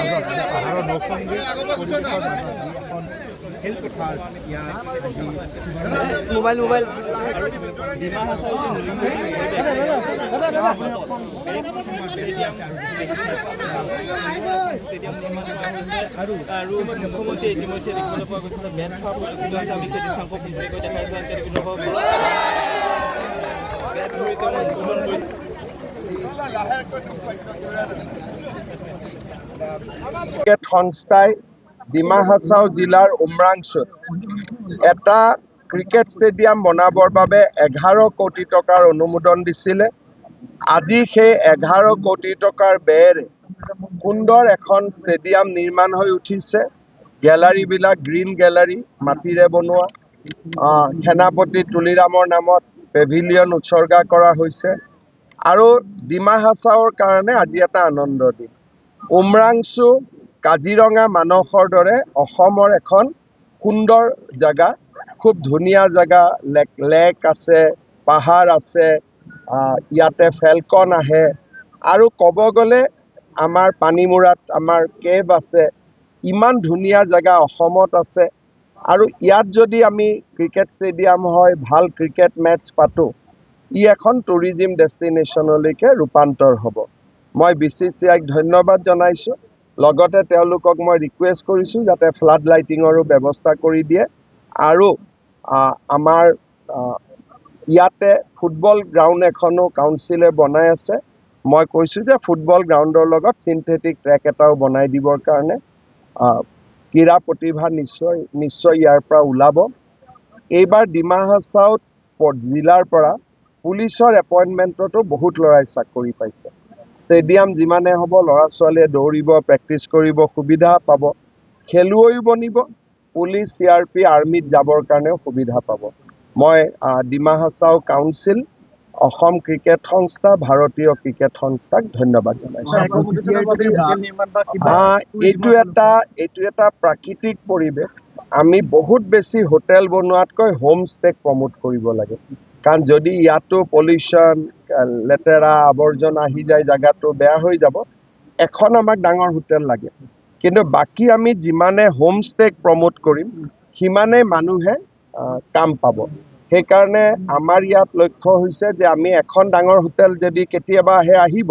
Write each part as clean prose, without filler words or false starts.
পাহাৰৰ নৌসংগী পৰিৱেশৰ মাজত এখন খেলপথাৰ ইয়াত মোবাইল ডিমা হাছাও আৰু মুখ্যমন্ত্ৰী ইতিমধ্যে দেখিবলৈ পোৱা গৈছে যে বেট খোৱা পৰিলক্ষিত হৈছে আমি খেতি চাংক পোনপটীয়াকৈ দেখাই যোৱা বেট ধৰি তেওঁ উদ্বোধন কৰিছে ক্ৰিকেট সংস্থাই ডিমা হাছাও জিলাৰ উমৰাংচুত এটা ক্ৰিকেট ষ্টেডিয়াম বনাবৰ বাবে 11 কোটি টকাৰ অনুমোদন দিছিলে। আজি সেই 11 কোটি টকাৰ ব্যয়েৰে সুন্দৰ এখন ষ্টেডিয়াম নিৰ্মাণ হৈ উঠিছে। গেলাৰীবিলাক গ্ৰীণ গেলাৰী মাটিৰে বনোৱা, সেনাপতি তুলিৰামৰ নামত পেভিলিয়ন উৎসৰ্গা কৰা হৈছে। আৰু ডিমা হাছাওৰ কাৰণে আজি এটা আনন্দৰ দিন। উমৰাংচু কাজিৰঙা মানসৰ দৰে অসমৰ এখন সুন্দৰ জেগা, খুব ধুনীয়া জেগা, লেক আছে, পাহাৰ আছে, ইয়াতে ফেলকন আহে আৰু ক'ব গ'লে আমাৰ পানীমূৰাত আমাৰ কেভ আছে। ইমান ধুনীয়া জেগা অসমত আছে আৰু ইয়াত যদি আমি ক্ৰিকেট ষ্টেডিয়াম হয়, ভাল ক্ৰিকেট মেটচ পাতোঁ, ই এখন টুৰিজিম ডেষ্টিনেশ্যনলৈকে ৰূপান্তৰ হ'ব। মই BCCIক ধন্যবাদ জনাইছোঁ। লগতে তেওঁলোকক মই ৰিকুৱেষ্ট কৰিছোঁ যাতে ফ্লাড লাইটিঙৰো ব্যৱস্থা কৰি দিয়ে আৰু আমাৰ ইয়াতে ফুটবল গ্ৰাউণ্ড এখনো কাউন্সিলে বনাই আছে। মই কৈছোঁ যে ফুটবল গ্ৰাউণ্ডৰ লগত চিন্থেটিক ট্ৰেক এটাও বনাই দিবৰ কাৰণে ক্ৰীড়া প্ৰতিভা নিশ্চয় ইয়াৰ পৰা ওলাব। এইবাৰ ডিমা হাছাও জিলাৰ পৰা পুলিচৰ এপইণ্টমেণ্টতো বহুত ল'ৰাই চাকৰি পাইছে। ষ্টেডিয়াম যিমানে হ'ব, ল'ৰা ছোৱালীয়ে দৌৰিব, প্ৰেক্টিচ কৰিব, সুবিধা পাব, খেলুৱৈও বনিব, পুলিচ CRP আৰ্মিত যাবৰ কাৰণেও সুবিধা পাব। মই ডিমা হাছাও কাউন্সিল, অসম ক্ৰিকেট সংস্থা, ভাৰতীয় ক্ৰিকেট সংস্থাক ধন্যবাদ জনাইছোঁ। এইটো এটা প্ৰাকৃতিক পৰিৱেশ। আমি বহুত বেছি হোটেল বনোৱাতকৈ হোম ষ্টেক প্ৰমোট কৰিব লাগে। কাৰণ যদি ইয়াতো পলিউশ্যন, লেতেৰা আৱৰ্জনা আহি যায়, জেগাটো বেয়া হৈ যাব। এখন আমাক ডাঙৰ হোটেল লাগে, কিন্তু বাকী আমি যিমানে হোম ষ্টেক প্ৰমোট কৰিম সিমানেই মানুহে কাম পাব। সেইকাৰণে আমাৰ ইয়াত লক্ষ্য হৈছে যে আমি এখন ডাঙৰ হোটেল যদি কেতিয়াবা আহিব,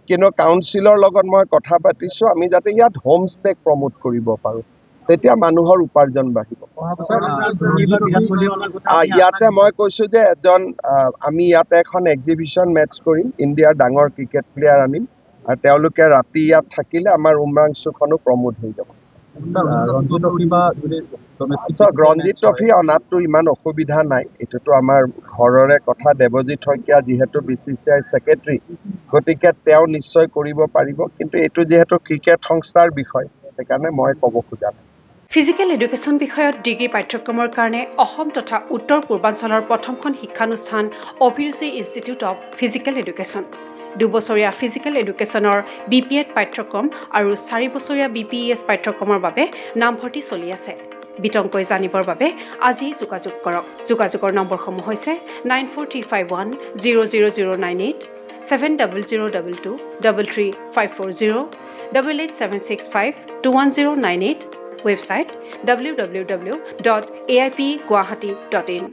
কিন্তু কাউন্সিলৰ লগত মই কথা পাতিছোঁ আমি যাতে ইয়াত হোম ষ্টেক প্ৰমোট কৰিব পাৰোঁ, তেতিয়া মানুহৰ উপাৰ্জন বাঢ়িব। ইয়াতে মই কৈছোঁ যে আমি ইয়াতে এখন এক্সিবিশ্যন মেটচ কৰিম, ইণ্ডিয়াৰ ডাঙৰ ক্ৰিকেট প্লেয়াৰ আনিম আৰু তেওঁলোকে ৰাতি ইয়াত থাকিলে আমাৰ উমৰাংচুখনো প্ৰমোট হৈ যাব। ৰঞ্জিত ট্ৰফি অনাতটো ইমান অসুবিধা নাই, এইটোতো আমাৰ ঘৰৰে কথা। দেৱজিৎ শইকীয়া যিহেতু BCCI ছেক্ৰেটাৰী, গতিকে তেওঁ নিশ্চয় কৰিব পাৰিব, কিন্তু এইটো যিহেতু ক্ৰিকেট সংস্থাৰ বিষয়, সেইকাৰণে মই ক'ব খোজা নাই। ফিজিকেল এডুকেশ্যন বিষয়ত ডিগ্ৰী পাঠ্যক্ৰমৰ কাৰণে অসম তথা উত্তৰ পূৰ্বাঞ্চলৰ প্ৰথমখন শিক্ষানুষ্ঠান অভিৰুচি ইনষ্টিটিউট অৱ ফিজিকেল এডুকেশ্যন। 2 বছৰীয়া ফিজিকেল এডুকেশ্যনৰ BPEd পাঠ্যক্ৰম আৰু 4 বছৰীয়া BPES পাঠ্যক্ৰমৰ বাবে নামভৰ্তি চলি আছে। বিতংকৈ জানিবৰ বাবে আজিয়েই যোগাযোগ কৰক। যোগাযোগৰ নম্বৰসমূহ হৈছে 9435100098, 700222 33540, 88765210998, ৱেবছাইট www.aipguwahati.in।